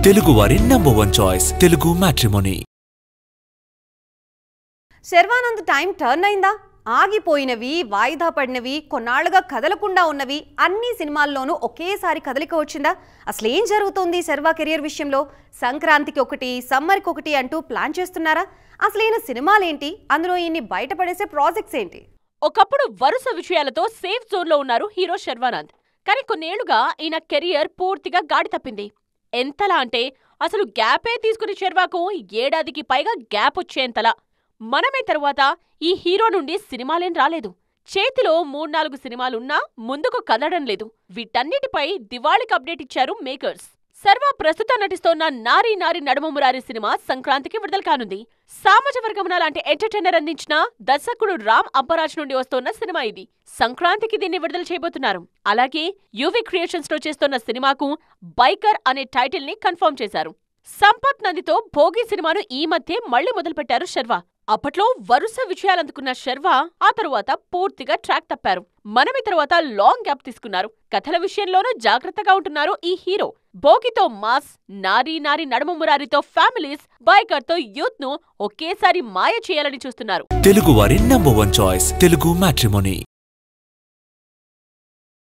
తెలుగువారి #1 choice Telugu matrimony. Sharwanand time turn అయిందా? ఆగిపోయినవి, వాయిదా పడినవి, కొన్నాళ్లుగా కదలకుండా ఉన్నవి అన్ని సినిమాల్లోనూ ఒకేసారి కదలిక వచ్చిందా? అసలు ఏం జరుగుతోంది శర్వా కెరియర్ విషయంలో? సంక్రాంతికి ఒకటి, సమ్మర్కి ఒకటి అంటూ ప్లాన్ చేస్తున్నారా? అసలు ఈయన సినిమాలేంటి? అందులో ఈయన్ని బయటపడేసే ప్రాజెక్ట్స్ ఏంటి? ఒకప్పుడు వరుస విషయాలతో సేఫ్ జోన్లో ఉన్నారు హీరో శర్వానంద్. కానీ కొన్నేళ్లుగా ఈయన కెరియర్ పూర్తిగా గాడి తప్పింది. ఎంతలా అంటే అసలు గ్యాపే తీసుకుని శర్వాకు ఏడాదికి పైగా గ్యాప్ వచ్చేంతలా. మనమే తరువాత ఈ హీరో నుండి సినిమాలేం రాలేదు. చేతిలో 3-4 సినిమాలున్నా ముందుకు కదలడం లేదు. వీటన్నిటిపై దివాళికి అప్డేట్ ఇచ్చారు మేకర్స్. శర్వా ప్రస్తుతం నటిస్తోన్న నారీ నారీ నడుమ మురారి సినిమా సంక్రాంతికి విడుదల కానుంది. సామాజిక వర్గమున లాంటి ఎంటర్టైనర్ అందించిన దర్శకుడు రామ్ అంబరాజ్ నుండి వస్తోన్న సినిమా ఇది. సంక్రాంతికి దీన్ని విడుదల చేయబోతున్నారు. అలాగే యువి క్రియేషన్స్ లో చేస్తోన్న సినిమాకు బైకర్ అనే టైటిల్ ని కన్ఫర్మ్ చేశారు. సంపత్ నందితో భోగి సినిమాను ఈ మధ్య మళ్లీ మొదలుపెట్టారు శర్వా. అప్పట్లో వరుస విజయాలందుకున్న శర్వా ఆ తరువాత పూర్తిగా ట్రాక్ తప్పారు. మనమి తరువాత లాంగ్ గ్యాప్ తీసుకున్నారు. కథల విషయంలోనూ జాగ్రత్తగా ఉంటున్నారు ఈ హీరో. భోగితో మాస్, నారీ నారీ నడుమ మురారితో ఫ్యామిలీస్, బైకర్ తో యూత్ ను ఒకేసారి మాయ చేయాలని చూస్తున్నారు. తెలుగువారి #1 చాయిస్ తెలుగు మ్యాట్రిమోనీ.